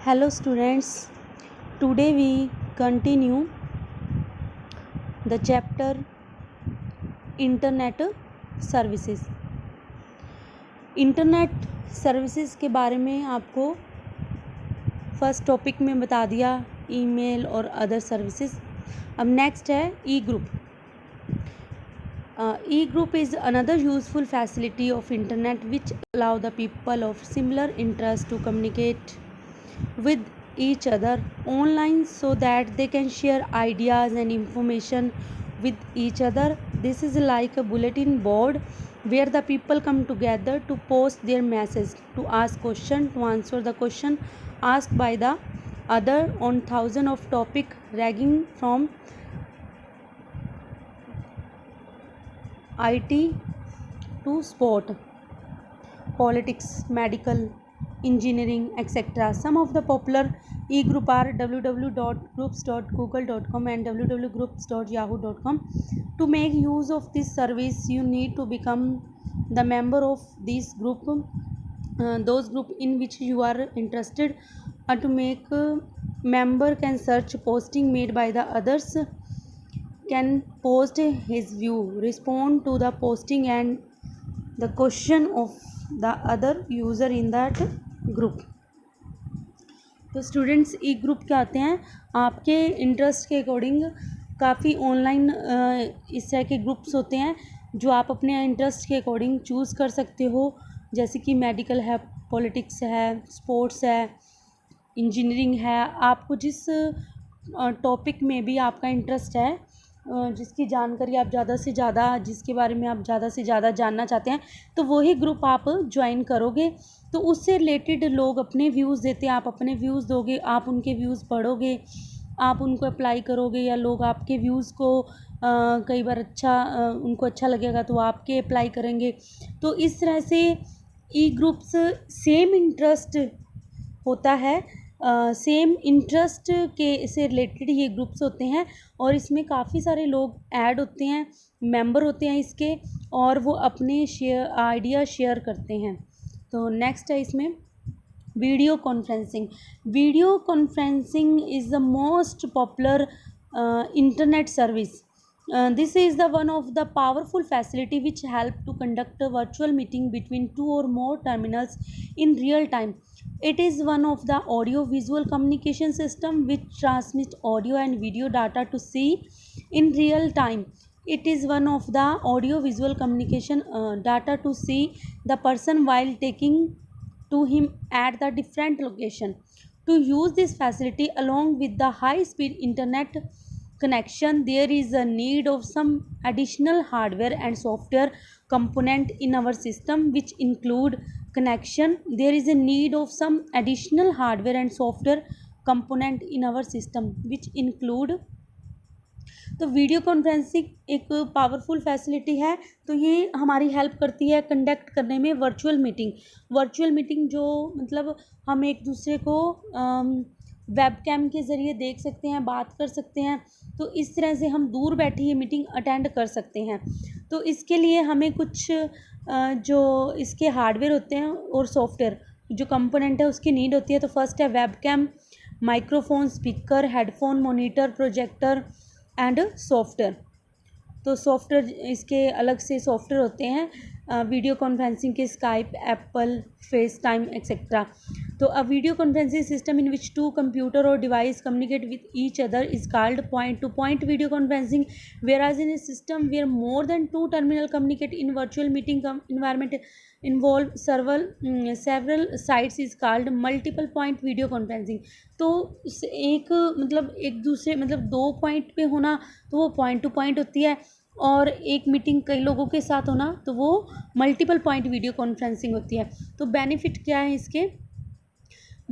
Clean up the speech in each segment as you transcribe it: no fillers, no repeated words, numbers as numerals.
Hello students, today we continue the chapter internet services. Internet services के बारे में आपको फर्स्ट टॉपिक में बता दिया, ईमेल और अदर सर्विसेज। अब नेक्स्ट है E group. E group is another useful facility of internet which allow the people of similar interest to communicate with each other online so that they can share ideas and information with each other. This is like a bulletin board where the people come together to post their message, to ask question, to answer the question asked by the other on thousand of topic ranging from IT to sport, politics, medical, engineering, etc. Some of the popular e-group are www.groups.google.com and www.groups.yahoo.com. To make use of this service, you need to become the member of this group, those group in which you are interested. To make member can search posting made by the others, can post his view, respond to the posting and the question of the other user in that group. तो students E group क्या आते हैं, आपके interest के according काफ़ी online इस तरह के ग्रुप्स होते हैं जो आप अपने इंटरेस्ट के अकॉर्डिंग चूज़ कर सकते हो, जैसे कि मेडिकल है, पॉलिटिक्स है, स्पोर्ट्स है, इंजीनियरिंग है। आपको जिस टॉपिक में भी आपका इंटरेस्ट है, जिसकी जानकारी आप ज़्यादा से ज़्यादा, जिसके बारे में आप ज़्यादा से ज़्यादा जानना चाहते हैं, तो वही ग्रुप आप ज्वाइन करोगे। तो उससे रिलेटेड लोग अपने व्यूज़ देते हैं, आप अपने व्यूज़ दोगे, आप उनके व्यूज़ पढ़ोगे, आप उनको अप्लाई करोगे, या लोग आपके व्यूज़ को कई बार उनको अच्छा लगेगा तो आपके अप्लाई करेंगे। तो इस तरह से ई ग्रुप्स सेम इंटरेस्ट होता है, सेम इंटरेस्ट के से रिलेटेड ये ग्रुप्स होते हैं और इसमें काफ़ी सारे लोग ऐड होते हैं, मेंबर होते हैं इसके, और वो अपने आइडिया शेयर करते हैं। तो नेक्स्ट है इसमें video conferencing. Video conferencing is the most popular internet service. This is the one of the powerful facility which help to conduct a virtual meeting between two or more terminals in real time. It is one of the audio visual communication system which transmit audio and video data to see in real time. It is one of the audio visual communication data to see the person while taking to him at the different location. To use this facility along with the high speed internet connection, there is a need of some additional hardware and software component in our system which include connection. There is a need of some additional hardware and software component in our system which include. तो video conferencing एक powerful facility है, तो ये हमारी help करती है conduct करने में वर्चुअल मीटिंग जो मतलब हम एक दूसरे को वेबकैम के ज़रिए देख सकते हैं, बात कर सकते हैं। तो इस तरह से हम दूर बैठे ये मीटिंग अटेंड कर सकते हैं। तो इसके लिए हमें कुछ जो इसके हार्डवेयर होते हैं और सॉफ्टवेयर जो कंपोनेंट है उसकी नीड होती है। तो फर्स्ट है webcam, microphone, speaker, headphone, monitor, projector and software. तो सॉफ्टवेयर इसके अलग से सॉफ्टवेयर होते हैं वीडियो कॉन्फ्रेंसिंग के, Skype, Apple, FaceTime etcetera. तो a video conferencing system in which two computer और device communicate with each other is called point to point video conferencing, whereas in a system where more than two terminal communicate in virtual meeting environment involve several sites is called multiple point video conferencing. तो एक दूसरे दो point पे होना तो वो point to point होती है, और एक मीटिंग कई लोगों के साथ होना तो वो मल्टीपल पॉइंट वीडियो कॉन्फ्रेंसिंग होती है। तो बेनिफिट क्या है इसके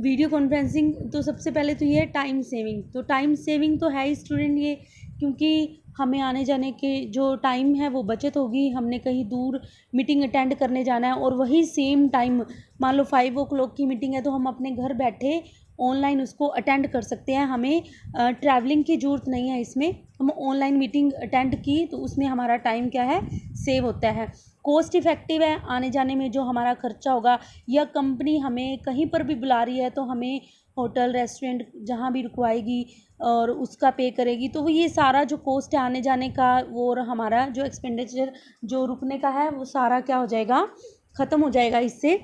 वीडियो कॉन्फ्रेंसिंग? तो सबसे पहले तो ये है टाइम सेविंग। तो टाइम सेविंग तो है ही स्टूडेंट ये, क्योंकि हमें आने जाने के जो टाइम है वो बचत होगी। हमने कहीं दूर मीटिंग अटेंड करने जाना है और वही सेम टाइम, मान लो 5 o'clock की मीटिंग है, तो हम अपने घर बैठे ऑनलाइन उसको अटेंड कर सकते हैं। हमें ट्रैवलिंग की ज़रूरत नहीं है इसमें। हम ऑनलाइन मीटिंग अटेंड की तो उसमें हमारा टाइम क्या है, सेव होता है। कॉस्ट इफ़ेक्टिव है, आने जाने में जो हमारा खर्चा होगा, या कंपनी हमें कहीं पर भी बुला रही है तो हमें होटल रेस्टोरेंट जहाँ भी रुकवाएगी और उसका पे करेगी, तो वो ये सारा जो कॉस्ट है आने जाने का वो, और हमारा जो एक्सपेंडिचर जो रुकने का है वो सारा क्या हो जाएगा, ख़त्म हो जाएगा इससे।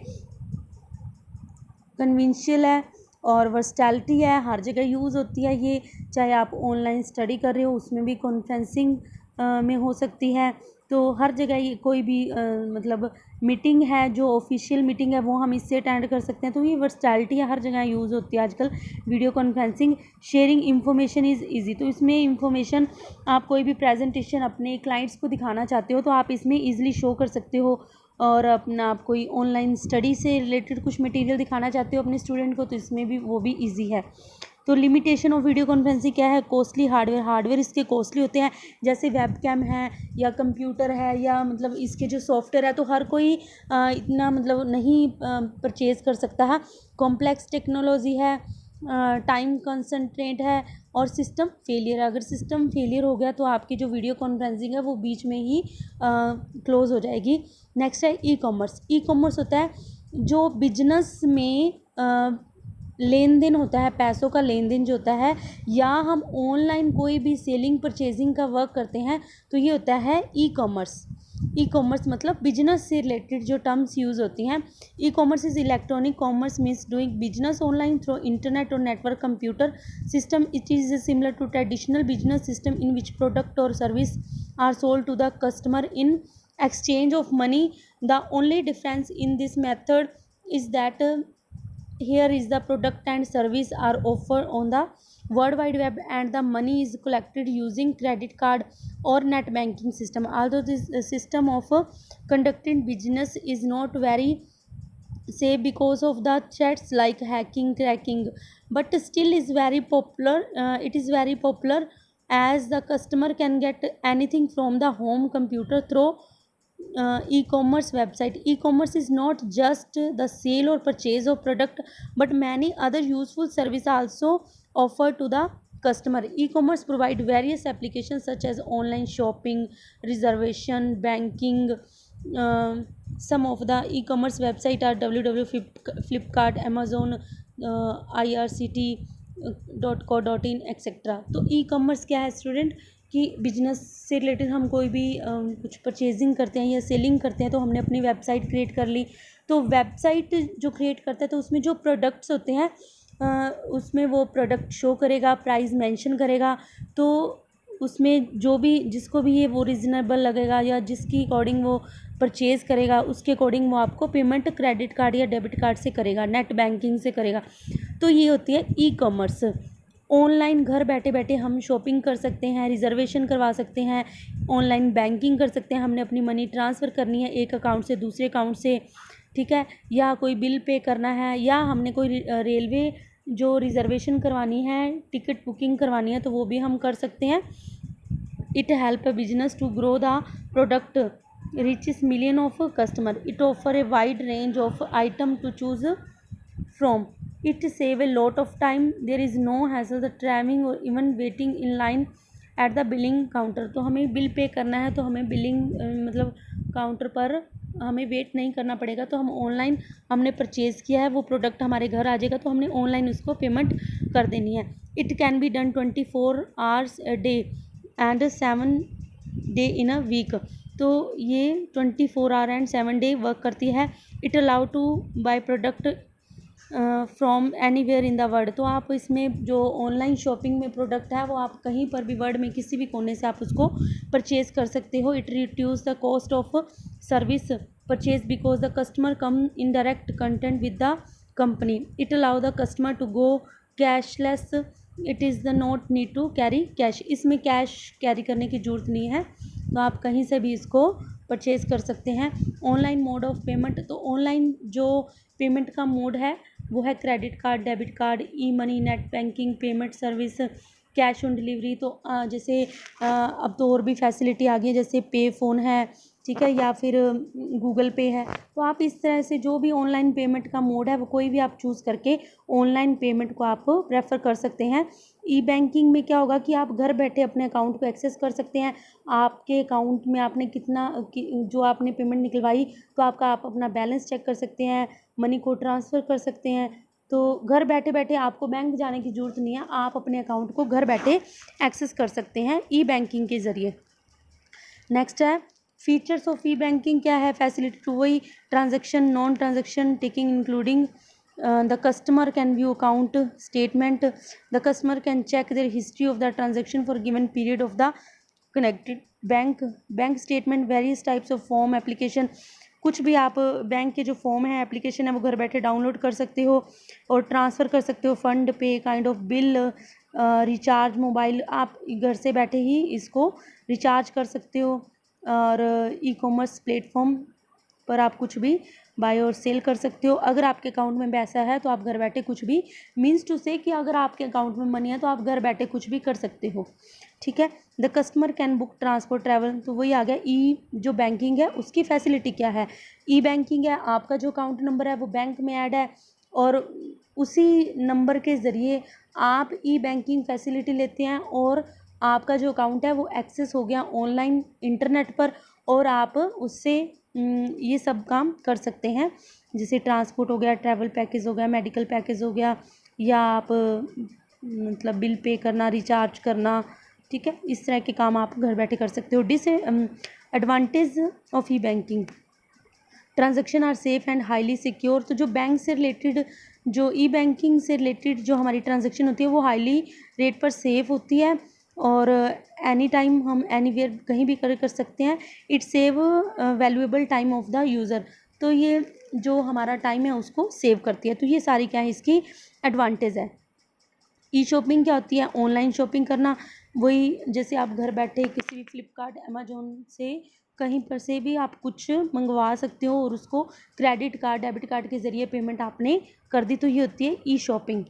कन्वींशियल है और वर्सटैलिटी है, हर जगह यूज़ होती है ये, चाहे आप ऑनलाइन स्टडी कर रहे हो उसमें भी कॉन्फ्रेंसिंग में हो सकती है, तो हर जगह ये कोई भी मतलब मीटिंग है जो ऑफिशियल मीटिंग है वो हम इससे अटेंड कर सकते हैं, तो ये वर्सटैलिटी है, हर जगह यूज़ होती है आजकल video conferencing. Sharing information is easy, तो इसमें इंफॉर्मेशन आप कोई भी प्रेजेंटेशन अपने क्लाइंट्स को दिखाना चाहते हो तो आप इसमें ईजिली शो कर सकते हो, और अपना आप कोई ऑनलाइन स्टडी से रिलेटेड कुछ मटेरियल दिखाना चाहते हो अपने स्टूडेंट को तो इसमें भी वो भी इजी है। तो लिमिटेशन ऑफ वीडियो कॉन्फ्रेंसिंग क्या है, कॉस्टली हार्डवेयर इसके कॉस्टली होते हैं, जैसे वेबकैम है या कंप्यूटर है या मतलब इसके जो सॉफ्टवेयर है तो हर कोई इतना मतलब नहीं परचेज़ कर सकता है। कॉम्प्लेक्स टेक्नोलॉजी है, टाइम कंसंट्रेंट है, और सिस्टम फेलियर, अगर सिस्टम फेलियर हो गया तो आपकी जो वीडियो कॉन्फ्रेंसिंग है वो बीच में ही क्लोज़ हो जाएगी। नेक्स्ट है ई कॉमर्स। ई कॉमर्स होता है जो बिजनेस में लेन देन होता है, पैसों का लेन देन जो होता है, या हम ऑनलाइन कोई भी सेलिंग परचेजिंग का वर्क करते हैं तो ये होता है ई कॉमर्स। ई कॉमर्स मतलब बिजनेस से रिलेटेड जो टर्म्स यूज़ होती हैं। E commerce is electronic commerce means doing business online through internet और network computer system. It is similar to traditional business system in which product और service are sold to the customer in exchange of money. The only difference in this method is that here is the product and service are offered on the world wide web and the money is collected using credit card or net banking system. Although this system of conducting business is not very safe because of the threats like hacking, cracking, but still is very popular. It is very popular as the customer can get anything from the home computer through e-commerce website. E-commerce is not just the sale or purchase of product but many other useful services also offered to the customer. E-commerce provide various applications such as online shopping, reservation, banking. Some of the e-commerce website are www, Flipkart, Amazon, irct.co.in etc. तो e-commerce क्या है student कि business से related हम कोई भी कुछ purchasing करते हैं या सेलिंग करते हैं तो हमने अपनी वेबसाइट क्रिएट कर ली, तो वेबसाइट जो क्रिएट करता है तो उसमें जो प्रोडक्ट्स होते हैं उसमें वो प्रोडक्ट शो करेगा, प्राइस मेंशन करेगा, तो उसमें जो भी जिसको भी ये वो रीज़नेबल लगेगा या जिसकी अकॉर्डिंग वो परचेज़ करेगा उसके अकॉर्डिंग वो आपको पेमेंट क्रेडिट कार्ड या डेबिट कार्ड से करेगा, नेट बैंकिंग से करेगा। तो ये होती है ई कॉमर्स। ऑनलाइन घर बैठे बैठे हम शॉपिंग कर सकते हैं, रिजर्वेशन करवा सकते हैं, ऑनलाइन बैंकिंग कर सकते हैं, हमने अपनी मनी ट्रांसफ़र करनी है एक अकाउंट से दूसरे अकाउंट से, ठीक है, या कोई बिल पे करना है, या हमने कोई रेलवे जो रिजर्वेशन करवानी है, टिकट बुकिंग करवानी है तो वो भी हम कर सकते हैं। It help a business to grow the product reaches million of customer. It offer a wide range of item to choose from. It save a lot of time. There is no hassle the traveling or even waiting in line at the billing counter. तो हमें bill pay करना है तो हमें billing मतलब counter पर हमें wait नहीं करना पड़ेगा, तो हम ऑनलाइन हमने परचेज़ किया है वो प्रोडक्ट हमारे घर आ जाएगा तो हमने ऑनलाइन उसको पेमेंट कर देनी है। It can be done 24 hours a day and 7 day in a week. तो ये 24 आवर एंड 7 डे वर्क करती है। It allow to buy product from anywhere in the world. तो आप इसमें जो ऑनलाइन शॉपिंग में प्रोडक्ट है वो आप कहीं पर भी वर्ल्ड में किसी भी कोने से आप उसको परचेज़ कर सकते हो। It reduce the cost of service purchase because the customer come in direct content with the company. It allow the customer to go cashless. It is the not need to carry cash. इसमें cash carry करने की ज़रूरत नहीं है, तो आप कहीं से भी इसको परचेज़ कर सकते हैं। ऑनलाइन मोड ऑफ पेमेंट, तो ऑनलाइन जो पेमेंट का मोड है वो है credit card, debit card, E money, net banking, payment service, cash on delivery, तो जैसे अब तो और भी फैसिलिटी आ गई है, जैसे पे फ़ोन है, ठीक है, या फिर गूगल पे है। तो आप इस तरह से जो भी ऑनलाइन पेमेंट का मोड है वो कोई भी आप चूज़ करके ऑनलाइन पेमेंट को आप प्रेफर कर सकते हैं। ई बैंकिंग में क्या होगा कि आप घर बैठे अपने अकाउंट को एक्सेस कर सकते हैं। आपके अकाउंट में आपने कितना जो आपने पेमेंट निकलवाई, तो आपका आप अपना बैलेंस चेक कर सकते हैं, मनी को ट्रांसफ़र कर सकते हैं। तो घर बैठे बैठे आपको बैंक जाने की ज़रूरत नहीं है, आप अपने अकाउंट को घर बैठे एक्सेस कर सकते हैं ई बैंकिंग के ज़रिए। नेक्स्ट है फीचर्स ऑफ ई बैंकिंग क्या है, फैसिलिटी टू वही transaction, non transaction taking including the customer can view account statement, the customer can check their history of the transaction for given period of the connected bank statement, various types of form application, कुछ भी आप bank के जो form है, application है, वो घर बैठे डाउनलोड कर सकते हो और ट्रांसफ़र कर सकते हो, फंड पे, kind of bill, recharge, mobile, आप घर से बैठे ही इसको रिचार्ज कर सकते हो। और ई कॉमर्स प्लेटफॉर्म पर आप कुछ भी बाय और सेल कर सकते हो। अगर आपके अकाउंट में पैसा है तो आप घर बैठे कुछ भी, मीन्स टू से कि अगर आपके अकाउंट में मनी है तो आप घर बैठे कुछ भी कर सकते हो, ठीक है। The customer can book transport travel, तो वही आ गया ई जो बैंकिंग है उसकी फैसिलिटी क्या है। ई बैंकिंग है, आपका जो अकाउंट नंबर है वो बैंक में ऐड है और उसी नंबर के ज़रिए आप ई बैंकिंग फैसिलिटी लेते हैं और आपका जो अकाउंट है वो एक्सेस हो गया ऑनलाइन इंटरनेट पर और आप उससे ये सब काम कर सकते हैं, जैसे ट्रांसपोर्ट हो गया, ट्रैवल पैकेज हो गया, मेडिकल पैकेज हो गया, या आप मतलब बिल पे करना, रिचार्ज करना, ठीक है, इस तरह के काम आप घर बैठे कर सकते हो। Advantage of e banking, transaction are safe and highly secure, तो जो बैंक से रिलेटेड, जो ई बैंकिंग से रिलेटेड जो हमारी ट्रांजेक्शन होती है वो हाईली रेट पर सेफ होती है और एनी टाइम हम एनीवेयर कहीं भी कर सकते हैं। It save valuable time of the user, तो ये जो हमारा टाइम है उसको सेव करती है। तो ये सारी क्या है इसकी एडवांटेज है। ई शॉपिंग क्या होती है, ऑनलाइन शॉपिंग करना, वही जैसे आप घर बैठे किसी भी फ्लिपकार्ट, अमेजोन से कहीं पर से भी आप कुछ मंगवा सकते हो और उसको क्रेडिट कार्ड, डेबिट कार्ड के ज़रिए पेमेंट आपने कर दी, तो ये होती है ई शॉपिंग।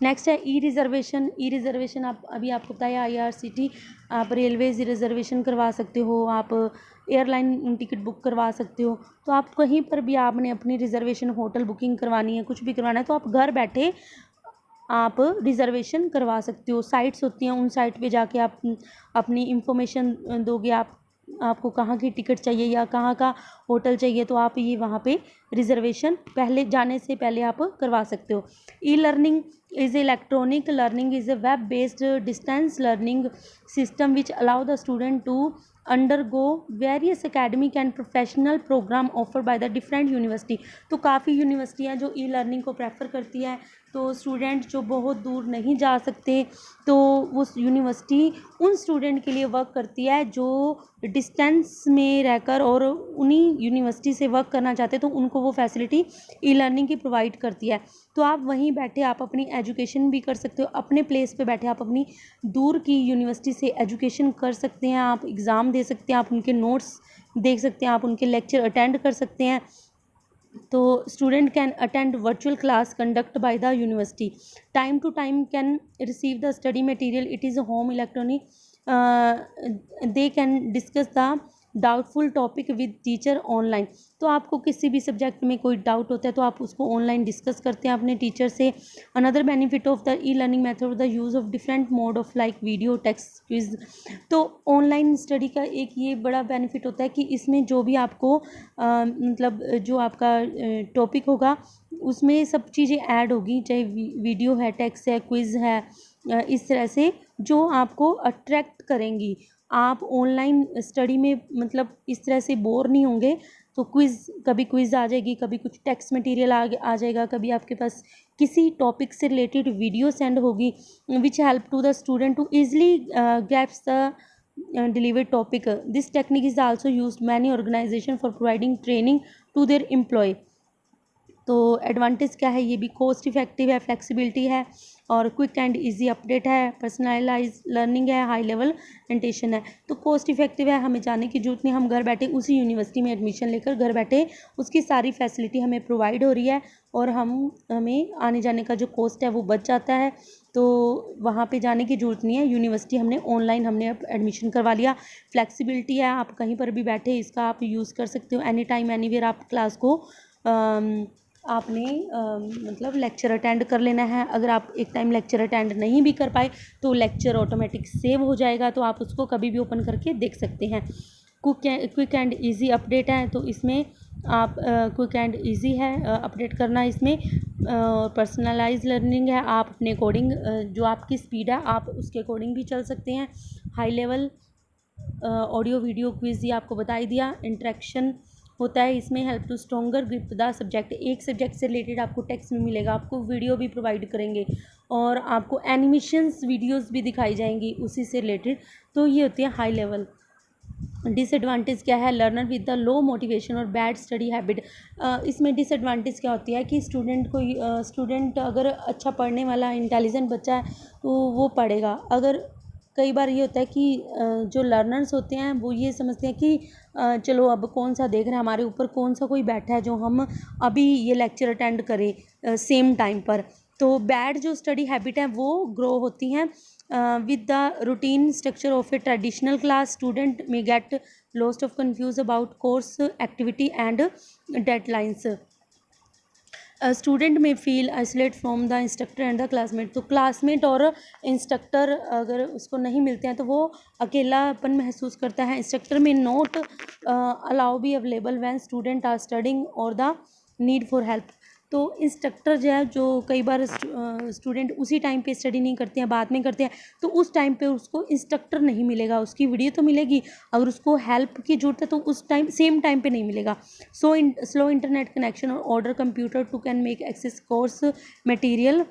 नेक्स्ट है ई रिज़र्वेशन। ई रिज़र्वेशन आप अभी आपको बताया IRCT, आप रेलवेज़ रिज़र्वेशन करवा सकते हो, आप एयरलाइन टिकट बुक करवा सकते हो। तो आप कहीं पर भी आपने अपनी रिज़र्वेशन, होटल बुकिंग करवानी है, कुछ भी करवाना है, तो आप घर बैठे आप रिज़र्वेशन करवा सकते हो। साइट्स होती हैं, उन साइट पे जाके आप अपनी इंफॉर्मेशन दोगे, आपको कहाँ की टिकट चाहिए या कहाँ का होटल चाहिए, तो आप ये वहाँ पे रिज़र्वेशन पहले जाने से पहले आप करवा सकते हो। E learning is electronic learning is a web based distance learning system which allow the student to undergo various academic and professional program offered by the different university। तो काफ़ी यूनिवर्सिटी हैं जो ई लर्निंग को prefer करती है, तो student जो बहुत दूर नहीं जा सकते तो वो यूनिवर्सिटी उन स्टूडेंट के लिए वर्क करती है जो डिस्टेंस में रहकर और उन्हीं यूनिवर्सिटी से वर्क करना चाहते हैं, तो उनको वो फैसिलिटी ई लर्निंग की प्रोवाइड करती है। तो आप वहीं बैठे आप अपनी एजुकेशन भी कर सकते हो, अपने प्लेस पे बैठे आप अपनी दूर की यूनिवर्सिटी से एजुकेशन कर सकते हैं, आप एग्ज़ाम दे सकते हैं, आप उनके नोट्स देख सकते हैं, आप उनके लेक्चर अटेंड कर सकते हैं। तो student can attend virtual class conduct by the university, time to time can receive the study material, it is home electronic, they can discuss the doubtful topic with teacher online. तो आपको किसी भी subject में कोई doubt होता है तो आप उसको ऑनलाइन डिस्कस करते हैं अपने टीचर से। Another benefit of the e learning method the use of different mode of like video, text, quiz. तो ऑनलाइन स्टडी का एक ये बड़ा बेनिफिट होता है कि इसमें जो भी आपको मतलब जो आपका टॉपिक होगा उसमें सब चीज़ें ऐड होगी, चाहे वीडियो है, टेक्स्ट है, क्विज़ है, इस तरह से जो आपको अट्रैक्ट करेंगी। आप ऑनलाइन स्टडी में मतलब इस तरह से बोर नहीं होंगे। तो कभी क्विज़ आ जाएगी, कभी कुछ टेक्स्ट मटेरियल आ जाएगा, कभी आपके पास किसी टॉपिक से रिलेटेड वीडियो सेंड होगी which help to the student to easily grasp the delivered topic. This technique is also used many organization for providing training to their employ. तो एडवांटेज क्या है, ये भी कॉस्ट इफेक्टिव है, flexibility है और quick and easy update है, personalise learning है, हाई लेवल ओरिएंटेशन है। तो कॉस्ट इफेक्टिव है, हमें जाने की जरूरत नहीं, हम घर बैठे उसी यूनिवर्सिटी में एडमिशन लेकर घर बैठे उसकी सारी फैसिलिटी हमें प्रोवाइड हो रही है और हमें आने जाने का जो कॉस्ट है वो बच जाता है। तो वहाँ पे जाने की ज़रूरत नहीं है, यूनिवर्सिटी हमने ऑनलाइन हमने अब एडमिशन करवा लिया। फ्लेक्सिबिलिटी है, आप कहीं पर भी बैठे इसका आप यूज़ कर सकते हो, एनी टाइम एनीवेयर आप क्लास को आपने मतलब लेक्चर अटेंड कर लेना है। अगर आप एक टाइम लेक्चर अटेंड नहीं भी कर पाए तो लेक्चर ऑटोमेटिक सेव हो जाएगा, तो आप उसको कभी भी ओपन करके देख सकते हैं। क्विक एंड इजी अपडेट है, तो इसमें आप क्विक एंड इजी है अपडेट करना। इसमें पर्सनलाइज लर्निंग है, आप अपने अकॉर्डिंग जो आपकी स्पीड है आप उसके अकॉर्डिंग भी चल सकते हैं। High level audio video quiz ये आपको बता ही दिया। इंटरेक्शन होता है इसमें, help to stronger grip the subject, एक सब्जेक्ट से रिलेटेड आपको टेक्स्ट में मिलेगा, आपको वीडियो भी प्रोवाइड करेंगे और आपको एनिमेशंस वीडियोस भी दिखाई जाएंगी उसी से रिलेटेड। तो ये होती है हाई लेवल। डिसएडवांटेज क्या है, learner with the low motivation और बैड स्टडी हैबिट। इसमें डिसएडवांटेज क्या होती है कि स्टूडेंट अगर अच्छा पढ़ने वाला इंटेलिजेंट बच्चा है तो वो पढ़ेगा। अगर कई बार ये होता है कि जो लर्नर्स होते हैं वो ये समझते हैं कि चलो अब कौन सा देख रहे हैं, हमारे ऊपर कौन सा कोई बैठा है जो हम अभी ये लेक्चर अटेंड करें सेम टाइम पर। तो बैड जो स्टडी हैबिट है वो ग्रो होती हैं। With the routine structure of a traditional class, student may get lost of confused about course activity and deadlines. Student may feel isolate from the instructor and the classmate. तो classmate और instructor अगर उसको नहीं मिलते हैं तो वो अकेलापन महसूस करता है। Instructor may not allow be available when student are studying और द नीड फॉर हेल्प। तो इंस्ट्रक्टर जो है, जो कई बार स्टूडेंट उसी टाइम पे स्टडी नहीं करते हैं, बाद में करते हैं, तो उस टाइम पे उसको इंस्ट्रक्टर नहीं मिलेगा। उसकी वीडियो तो मिलेगी, अगर उसको हेल्प की ज़रूरत है तो उस टाइम सेम टाइम पे नहीं मिलेगा। स्लो इंटरनेट कनेक्शन और older computer too can make access course material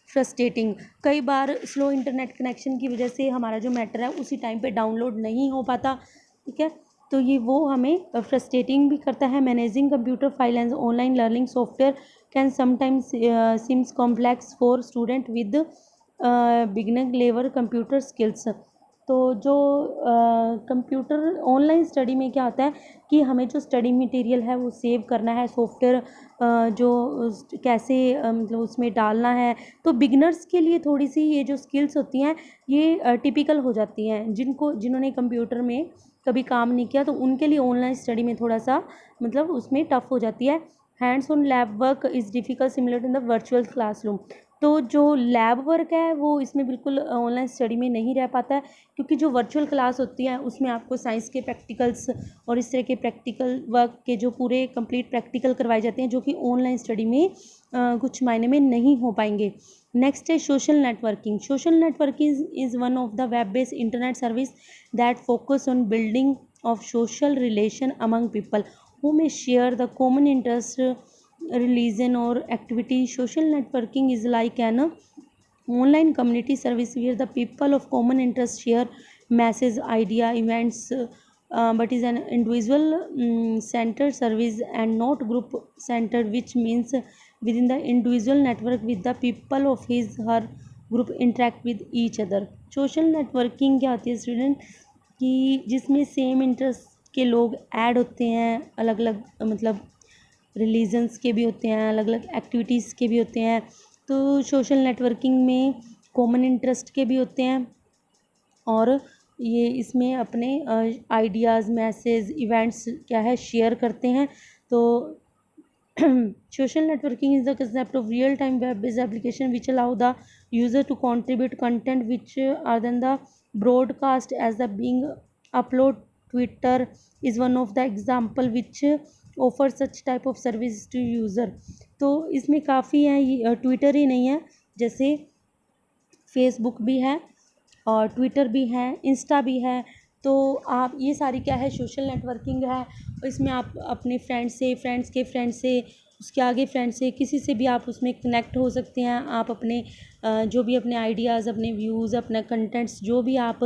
frustrating. कई बार स्लो इंटरनेट कनेक्शन की वजह से हमारा जो मैटर है उसी टाइम पे डाउनलोड नहीं हो पाता, ठीक है, तो ये वो हमें फ्रस्ट्रेटिंग भी करता है। Managing computer file and online learning software can sometimes seems complex for student with beginner level computer skills. तो जो कंप्यूटर ऑनलाइन स्टडी में क्या होता है कि हमें जो स्टडी मटेरियल है वो सेव करना है, सॉफ्टवेयर जो कैसे मतलब उसमें डालना है। तो बिगिनर्स के लिए थोड़ी सी ये जो स्किल्स होती हैं ये टिपिकल हो जाती हैं। जिन्होंने कंप्यूटर में कभी काम नहीं किया तो उनके लिए ऑनलाइन स्टडी में थोड़ा सा मतलब उसमें टफ हो जाती है। Hands on lab work is difficult similar to the virtual classroom. तो जो लैब वर्क है वो इसमें बिल्कुल ऑनलाइन स्टडी में नहीं रह पाता है, क्योंकि जो वर्चुअल क्लास होती है उसमें आपको साइंस के प्रैक्टिकल्स और इस तरह के प्रैक्टिकल वर्क के जो पूरे कंप्लीट प्रैक्टिकल करवाए जाते हैं, जो कि ऑनलाइन स्टडी में कुछ मायने में नहीं हो पाएंगे। नेक्स्ट है social networking. Social networking is one of the web based internet service that focus on building of social relation among people who may share the common interest, religion or activity. Social networking is like an online community service where the people of common interest share message, idea, events, but is an individual centered service and not group centered, which means within the individual network with the people of his her group interact with each other. Social networking क्या होती है student कि जिसमें same interest के लोग add होते हैं, अलग अलग मतलब रिलीजन्स के भी होते हैं, अलग अलग एक्टिविटीज़ के भी होते हैं। तो सोशल नेटवर्किंग में कॉमन इंटरेस्ट के भी होते हैं और ये इसमें अपने आइडियाज़, मैसेज, इवेंट्स क्या है शेयर करते हैं। तो social networking is the concept of real-time web-based application which allow the user to contribute content which are then the broadcast as the being upload. Twitter is one of the example which offers such type of service to user. तो इसमें काफ़ी है, ये Twitter ही नहीं है, जैसे Facebook भी है और ट्विटर भी है, इंस्टा भी है। तो आप ये सारी क्या है सोशल नेटवर्किंग है। इसमें आप अपने फ्रेंड्स के फ्रेंड से, उसके आगे फ्रेंड से, किसी से भी आप उसमें कनेक्ट हो सकते हैं। आप अपने जो भी अपने आइडियाज़, अपने व्यूज़, अपना कंटेंट्स जो भी आप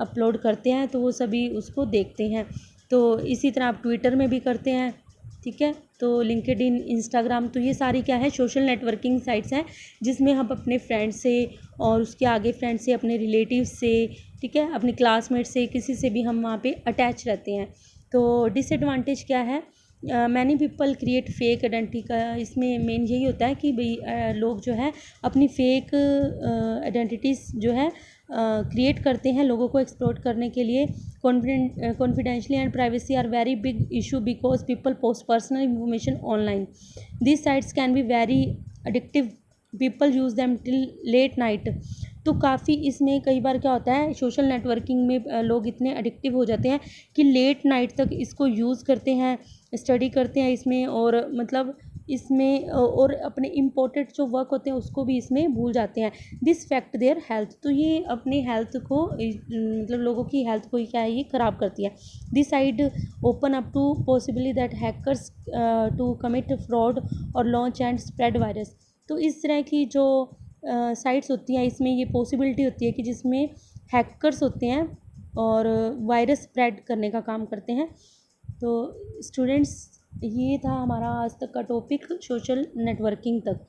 अपलोड करते हैं तो वो सभी उसको देखते हैं। तो इसी तरह आप ट्विटर में भी करते हैं, ठीक है। तो लिंक्डइन, इंस्टाग्राम, तो ये सारी क्या है, सोशल नेटवर्किंग साइट्स हैं जिसमें हम अपने फ्रेंड से और उसके आगे फ्रेंड से, अपने रिलेटिव से, ठीक है, अपने क्लासमेट से, किसी से भी हम वहाँ पे अटैच रहते हैं। तो डिसएडवांटेज क्या है, many people create fake identity का, इसमें मेन यही होता है कि भाई लोग जो है अपनी फेक आइडेंटिटीज़ जो है क्रिएट करते हैं लोगों को एक्सप्लॉइट करने के लिए। Confidentially and privacy are very big issue because people post personal information online. This sites can be very addictive, people use them till late night. तो काफ़ी इसमें कई बार क्या होता है, सोशल नेटवर्किंग में लोग इतने एडिक्टिव हो जाते हैं कि लेट नाइट तक इसको यूज़ करते हैं, स्टडी करते हैं इसमें, और मतलब इसमें और अपने इम्पोर्टेंट जो वर्क होते हैं उसको भी इसमें भूल जाते हैं। दिस फैक्ट देयर हेल्थ, तो ये अपने हेल्थ को मतलब लोगों की हेल्थ को क्या है, ये ख़राब करती है। This site open up to possibly that hackers to commit fraud और लॉन्च एंड स्प्रेड वायरस। तो इस तरह की जो साइट्स होती हैं इसमें ये पॉसिबिलिटी होती है कि जिसमें हैकर्स होते हैं और वायरस स्प्रेड करने का काम करते हैं। तो स्टूडेंट्स, ये था हमारा आज तक का टॉपिक सोशल नेटवर्किंग तक।